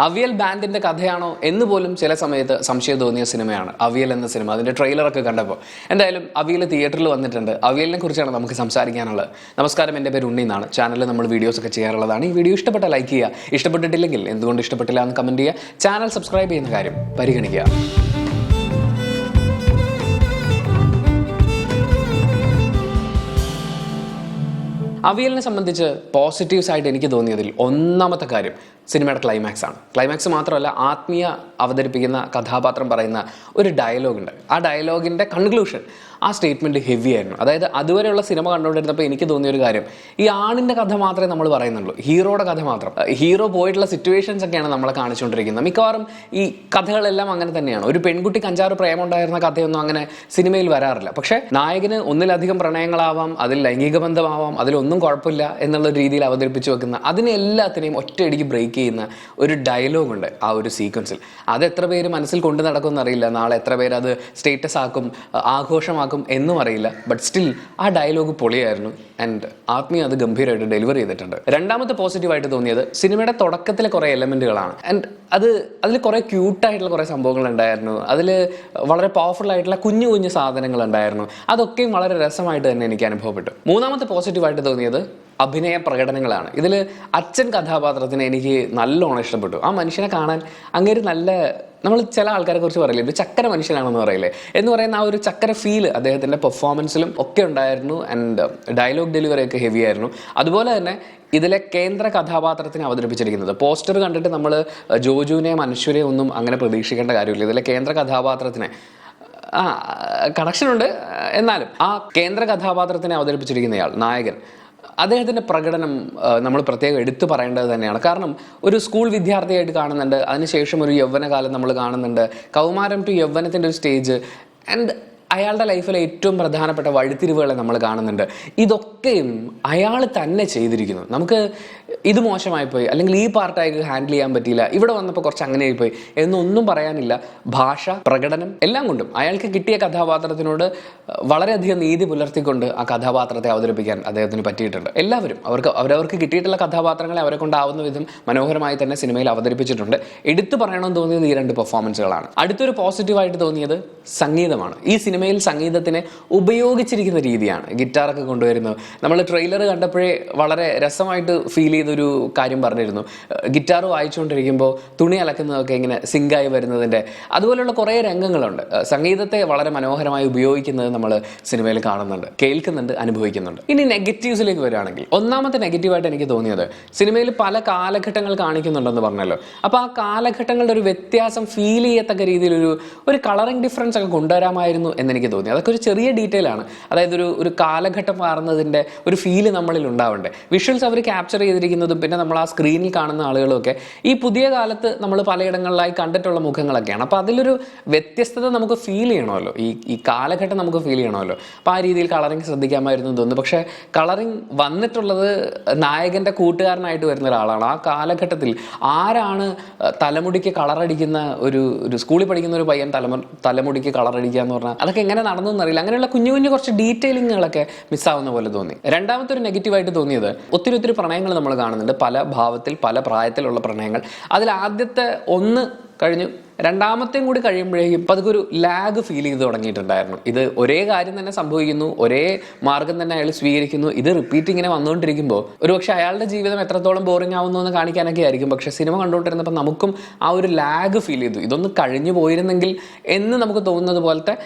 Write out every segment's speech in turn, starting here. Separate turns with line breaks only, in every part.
അവിയൽ ബാൻഡിന്റെ കഥയാണോ എന്ന് പോലും ചില സമയത്ത് സംശയം തോന്നിയ സിനിമയാണ് അവിയൽ എന്ന സിനിമ. അതിന്റെ ട്രെയിലറൊക്കെ കണ്ടപ്പോൾ എന്തായാലും അവിയൽ തിയേറ്ററിൽ വന്നിട്ടുണ്ട്. അവിയലിനെ കുറിച്ചാണ് നമുക്ക് സംസാരിക്കാനുള്ളത്. നമസ്കാരം, എൻ്റെ പേര് ഉണ്ണി എന്നാണ്. ചാനലിൽ നമ്മൾ വീഡിയോസ് ഒക്കെ ചെയ്യാറുള്ളതാണ്. ഈ വീഡിയോ ഇഷ്ടപ്പെട്ട ലൈക്ക് ചെയ്യുക, ഇഷ്ടപ്പെട്ടിട്ടില്ലെങ്കിൽ എന്തുകൊണ്ട് ഇഷ്ടപ്പെട്ടില്ല എന്ന് കമന്റ് ചെയ്യുക, ചാനൽ സബ്സ്ക്രൈബ് ചെയ്യുന്ന കാര്യം പരിഗണിക്കുക. അവിയലിനെ സംബന്ധിച്ച് പോസിറ്റീവ്സ് ആയിട്ട് എനിക്ക് തോന്നിയതിൽ ഒന്നാമത്തെ കാര്യം സിനിമയുടെ ക്ലൈമാക്സ് ആണ്. ക്ലൈമാക്സ് മാത്രമല്ല, ആത്മീയ അവതരിപ്പിക്കുന്ന കഥാപാത്രം പറയുന്ന ഒരു ഡയലോഗുണ്ട്. ആ ഡയലോഗിൻ്റെ കൺക്ലൂഷൻ, ആ സ്റ്റേറ്റ്മെൻറ്റ് ഹെവി ആയിരുന്നു. അതായത് അതുവരെയുള്ള സിനിമ കണ്ടുകൊണ്ടിരുന്നപ്പോൾ എനിക്ക് തോന്നിയൊരു കാര്യം, ഈ ആണിൻ്റെ കഥ മാത്രമേ നമ്മൾ പറയുന്നുള്ളൂ, ഹീറോയുടെ കഥ മാത്രം. ഹീറോ പോയിട്ടുള്ള സിറ്റുവേഷൻസ് ഒക്കെയാണ് നമ്മളെ കാണിച്ചുകൊണ്ടിരിക്കുന്നത്. മിക്കവാറും ഈ കഥകളെല്ലാം അങ്ങനെ തന്നെയാണ്. ഒരു പെൺകുട്ടിക്ക് 5-6 പ്രേമുണ്ടായിരുന്ന കഥയൊന്നും അങ്ങനെ സിനിമയിൽ വരാറില്ല. പക്ഷേ നായകന് ഒന്നിലധികം പ്രണയങ്ങളാവാം, അതിൽ ലൈംഗിക ബന്ധമാവാം, അതിലൊന്നും കുഴപ്പമില്ല എന്നുള്ള രീതിയിൽ അവതരിപ്പിച്ച് വെക്കുന്ന, അതിനെല്ലാത്തിനെയും ഒറ്റയടിക്ക് ബ്രേക്ക് ചെയ്യുന്ന ഒരു ഡയലോഗുണ്ട് ആ ഒരു സീക്വൻസിൽ. അത് എത്ര പേര് മനസ്സിൽ കൊണ്ടു നടക്കുമെന്ന് അറിയില്ല, നാളെ എത്ര പേര് അത് സ്റ്റേറ്റസ് ആക്കും, ആഘോഷമാക്കും എന്നും അറിയില്ല. ബട്ട് സ്റ്റിൽ ആ ഡയലോഗ് പൊളിയായിരുന്നു. ആൻഡ് ആത്മീയ അത് ഗംഭീരമായിട്ട് ഡെലിവർ ചെയ്തിട്ടുണ്ട്. രണ്ടാമത്തെ പോസിറ്റീവായിട്ട് തോന്നിയത് സിനിമയുടെ തുടക്കത്തിലെ കുറേ എലമെന്റുകളാണ്. ആൻഡ് അതിൽ കുറേ ക്യൂട്ടായിട്ടുള്ള കുറേ സംഭവങ്ങൾ ഉണ്ടായിരുന്നു. അതിൽ വളരെ പവർഫുൾ ആയിട്ടുള്ള കുഞ്ഞു കുഞ്ഞു സാധനങ്ങൾ ഉണ്ടായിരുന്നു. അതൊക്കെയും വളരെ രസമായിട്ട് തന്നെ എനിക്ക് അനുഭവപ്പെട്ടു. മൂന്നാമത്തെ പോസിറ്റീവായിട്ട് തോന്നിയത് അഭിനയ പ്രകടനങ്ങളാണ്. ഇതിൽ അച്ഛൻ കഥാപാത്രത്തിന് എനിക്ക് നല്ലോണം ഇഷ്ടപ്പെട്ടു. ആ മനുഷ്യനെ കാണാൻ അങ്ങേര് നല്ല, നമ്മൾ ചില ആൾക്കാരെ കുറിച്ച് പറയില്ലേ, ഒരു ചക്കര മനുഷ്യനാണെന്ന് പറയില്ലേ, എന്ന് പറയുന്ന ആ ഒരു ചക്കര ഫീല് അദ്ദേഹത്തിൻ്റെ പെർഫോമൻസിലും ഒക്കെ ഉണ്ടായിരുന്നു. ആൻഡ് ഡയലോഗ് ഡെലിവറി ഒക്കെ ഹെവി ആയിരുന്നു. അതുപോലെ തന്നെ ഇതിലെ കേന്ദ്ര കഥാപാത്രത്തിനെ അവതരിപ്പിച്ചിരിക്കുന്നത്, പോസ്റ്റർ കണ്ടിട്ട് നമ്മൾ ജോജുവിനെയും അനശ്വരെയും ഒന്നും അങ്ങനെ പ്രതീക്ഷിക്കേണ്ട കാര്യമില്ല. ഇതിലെ കേന്ദ്ര കഥാപാത്രത്തിനെ കണക്ഷനുണ്ട്, എന്നാലും ആ കേന്ദ്ര കഥാപാത്രത്തിനെ അവതരിപ്പിച്ചിരിക്കുന്നയാൾ, നായകൻ, അദ്ദേഹത്തിൻ്റെ പ്രകടനം നമ്മൾ പ്രത്യേകം എടുത്തു പറയേണ്ടത് തന്നെയാണ്. കാരണം ഒരു സ്കൂൾ വിദ്യാർത്ഥിയായിട്ട് കാണുന്നുണ്ട്, അതിനുശേഷം ഒരു യൗവനകാലം നമ്മൾ കാണുന്നുണ്ട്, കൗമാരം ടു യൗവനത്തിൻ്റെ ഒരു സ്റ്റേജ്, ആൻഡ് അയാളുടെ ലൈഫിലെ ഏറ്റവും പ്രധാനപ്പെട്ട വഴിത്തിരിവുകളെ നമ്മൾ കാണുന്നുണ്ട്. ഇതൊക്കെയും അയാൾ തന്നെ ചെയ്തിരിക്കുന്നു. നമുക്ക് ഇത് മോശമായിപ്പോയി, അല്ലെങ്കിൽ ഈ പാർട്ട് അയാൾക്ക് ഹാൻഡിൽ ചെയ്യാൻ പറ്റിയില്ല, ഇവിടെ വന്നപ്പോൾ കുറച്ച് അങ്ങനെ ആയിപ്പോയി എന്നൊന്നും പറയാനില്ല. ഭാഷ, പ്രകടനം എല്ലാം കൊണ്ടും അയാൾക്ക് കിട്ടിയ കഥാപാത്രത്തിനോട് വളരെയധികം നീതി പുലർത്തിക്കൊണ്ട് ആ കഥാപാത്രത്തെ അവതരിപ്പിക്കാൻ അദ്ദേഹത്തിന് പറ്റിയിട്ടുണ്ട്. എല്ലാവരും അവരവർക്ക് കിട്ടിയിട്ടുള്ള കഥാപാത്രങ്ങളെ അവരെ കൊണ്ടാവുന്ന വിധം മനോഹരമായി തന്നെ സിനിമയിൽ അവതരിപ്പിച്ചിട്ടുണ്ട്. എടുത്തു പറയണമെന്ന് തോന്നിയത് ഈ 2 പെർഫോമൻസുകളാണ്. അടുത്തൊരു പോസിറ്റീവായിട്ട് തോന്നിയത് സംഗീതമാണ്. ഈ സിനിമയിൽ സംഗീതത്തിനെ ഉപയോഗിച്ചിരിക്കുന്ന രീതിയാണ്. ഗിറ്റാറൊക്കെ കൊണ്ടുവരുന്നത് നമ്മൾ ട്രെയിലർ കണ്ടപ്പോഴേ വളരെ രസമായിട്ട് ഫീൽ ചെയ്തൊരു കാര്യം പറഞ്ഞിരുന്നു. ഗിറ്റാർ വായിച്ചുകൊണ്ടിരിക്കുമ്പോൾ തുണി അലക്കുന്നതൊക്കെ ഇങ്ങനെ സിങ്കായി വരുന്നതിൻ്റെ അതുപോലെയുള്ള കുറേ രംഗങ്ങളുണ്ട്. സംഗീതത്തെ വളരെ മനോഹരമായി ഉപയോഗിക്കുന്നത് നമ്മൾ സിനിമയിൽ കാണുന്നുണ്ട്, കേൾക്കുന്നുണ്ട്, അനുഭവിക്കുന്നുണ്ട്. ഇനി നെഗറ്റീവ്സിലേക്ക് വരികയാണെങ്കിൽ, ഒന്നാമത്തെ നെഗറ്റീവായിട്ട് എനിക്ക് തോന്നിയത് സിനിമയിൽ പല കാലഘട്ടങ്ങൾ കാണിക്കുന്നുണ്ടെന്ന് പറഞ്ഞല്ലോ. അപ്പോൾ ആ കാലഘട്ടങ്ങളുടെ ഒരു വ്യത്യാസം ഫീൽ ചെയ്യത്തക്ക രീതിയിൽ ഒരു കളറിംഗ് ഡിഫറൻസ് ഒക്കെ കൊണ്ടുവരാമായിരുന്നു എന്നെനിക്ക് തോന്നി. അതൊക്കെ ഒരു ചെറിയ ഡീറ്റെയിൽ ആണ്. അതായത് ഒരു കാലഘട്ടം മാറുന്നതിൻ്റെ ഒരു ഫീല് നമ്മളിൽ ഉണ്ടാവണ്ടേ. വിഷ്വൽസ് അവർ ക്യാപ്ചർ ചെയ്തിരിക്കുന്നതും പിന്നെ നമ്മൾ ആ സ്ക്രീനിൽ കാണുന്ന ആളുകളൊക്കെ ഈ പുതിയ കാലത്ത് നമ്മൾ പലയിടങ്ങളിലായി കണ്ടിട്ടുള്ള മുഖങ്ങളൊക്കെയാണ്. അപ്പോൾ അതിലൊരു വ്യത്യസ്തത നമുക്ക് ഫീൽ ചെയ്യണമല്ലോ, ഈ കാലഘട്ടം നമുക്ക് ഫീൽ ചെയ്യണമല്ലോ. അപ്പോൾ ആ രീതിയിൽ കളറിങ് ശ്രദ്ധിക്കാമായിരുന്നു എന്ന് തോന്നുന്നു. പക്ഷേ കളറിങ് വന്നിട്ടുള്ളത് നായകൻ്റെ കൂട്ടുകാരനായിട്ട് വരുന്ന ഒരാളാണ്. ആ കാലഘട്ടത്തിൽ ആരാണ് തലമുടിക്ക് കളറടിക്കുന്ന ഒരു സ്കൂളിൽ പഠിക്കുന്ന ഒരു പയ്യൻ തലമുടിക്ക് കളറടിക്കുക എന്ന് പറഞ്ഞാൽ അതൊക്കെ എങ്ങനെ നടന്നു എന്നറിയില്ല. അങ്ങനെയുള്ള കുഞ്ഞു കുഞ്ഞു കുറച്ച് ഡീറ്റെയിലിങ്ങുകളൊക്കെ മിസ്സാവുന്ന പോലെ തോന്നി. രണ്ടാമത്തെ ഒരു നെഗറ്റീവായിട്ട് തോന്നിയത് ഒത്തിരി പ്രണയങ്ങൾ നമ്മൾ കാണുന്നുണ്ട്, പല ഭാവത്തിൽ പല പ്രായത്തിലുള്ള പ്രണയങ്ങൾ. അതിൽ ആദ്യത്തെ ഒന്ന് കഴിഞ്ഞു, രണ്ടാമത്തെയും കൂടി കഴിയുമ്പോഴേക്കും അതൊക്കെ ഒരു ലാഗ് ഫീൽ ചെയ്ത് തുടങ്ങിയിട്ടുണ്ടായിരുന്നു. ഇത് ഒരേ കാര്യം തന്നെ സംഭവിക്കുന്നു, ഒരേ മാർഗം തന്നെ അയാൾ സ്വീകരിക്കുന്നു, ഇത് റിപ്പീറ്റ് ഇങ്ങനെ വന്നുകൊണ്ടിരിക്കുമ്പോൾ ഒരുപക്ഷെ അയാളുടെ ജീവിതം എത്രത്തോളം ബോറിംഗ് ആവുന്നു എന്ന് കാണിക്കാനൊക്കെ ആയിരിക്കും. പക്ഷേ സിനിമ കണ്ടുകൊണ്ടിരുന്നപ്പോൾ നമുക്കും ആ ഒരു ലാഗ് ഫീൽ ചെയ്തു. ഇതൊന്ന് കഴിഞ്ഞു പോയിരുന്നെങ്കിൽ എന്ന് നമുക്ക് തോന്നുന്നത് പോലത്തെ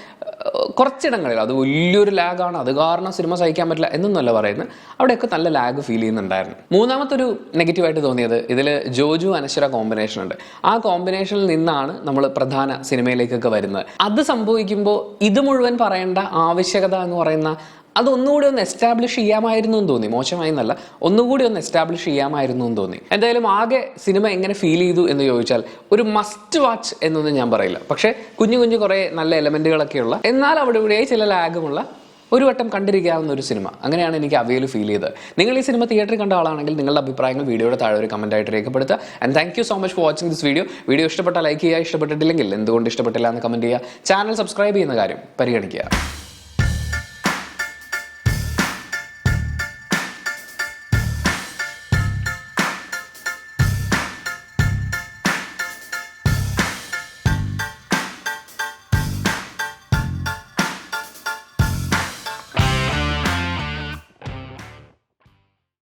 കുറച്ചിടങ്ങളിൽ, അത് വലിയൊരു ലാഗാണ്, അത് കാരണം സിനിമ സഹിക്കാൻ പറ്റില്ല എന്നൊന്നുമല്ല പറയുന്നത്, അവിടെയൊക്കെ നല്ല ലാഗ് ഫീൽ ചെയ്യുന്നുണ്ടായിരുന്നു. മൂന്നാമത്തൊരു നെഗറ്റീവായിട്ട് തോന്നിയത് ഇതിൽ ജോജു അനശ്വര കോമ്പിനേഷൻ ഉണ്ട്. ആ കോമ്പിനേഷനിൽ നിന്നാണ് നമ്മൾ പ്രധാന സിനിമയിലേക്കൊക്കെ വരുന്നത്. അത് സംഭവിക്കുമ്പോൾ ഇത് മുഴുവൻ പറയേണ്ട ആവശ്യകത എന്ന് പറയുന്ന അതൊന്നുകൂടി ഒന്ന് എസ്റ്റാബ്ലിഷ് ചെയ്യാമായിരുന്നു എന്ന് തോന്നി. മോശമായി എന്നല്ല, ഒന്നുകൂടി ഒന്ന് എസ്റ്റാബ്ലിഷ് ചെയ്യാമായിരുന്നു എന്ന് തോന്നി. എന്തായാലും ആകെ സിനിമ എങ്ങനെ ഫീൽ ചെയ്തു എന്ന് ചോദിച്ചാൽ ഒരു മസ്റ്റ് വാച്ച് എന്നൊന്നും ഞാൻ പറയില്ല. പക്ഷേ കുഞ്ഞു കുറേ നല്ല എലമെന്റുകളൊക്കെയുള്ള, എന്നാൽ അവിടെ ഇവിടെയായി ചില ലാഗുമുള്ള, ഒരു വട്ടം കണ്ടിരിക്കാവുന്ന ഒരു സിനിമ. അങ്ങനെയാണ് എനിക്ക് അവിയൽ ഫീൽ ചെയ്തത്. നിങ്ങൾ ഈ സിനിമ തിയേറ്ററിൽ കണ്ട ആളാണെങ്കിൽ നിങ്ങളുടെ അഭിപ്രായങ്ങൾ വീഡിയോയുടെ താഴെ ഒരു കമൻറ്റായിട്ട് രേഖപ്പെടുത്തുക. And thank you so much for watching this video. Video ഇഷ്ടപ്പെട്ടാൽ ലൈക്ക് ചെയ്യുക, ഇഷ്ടപ്പെട്ടിട്ടില്ലെങ്കിൽ എന്തുകൊണ്ട് ഇഷ്ടപ്പെട്ടില്ല എന്ന് കമൻറ്റ് ചെയ്യുക. ചാനൽ സബ്സ്ക്രൈബ് ചെയ്യുന്ന കാര്യം പരിഗണിക്കുക.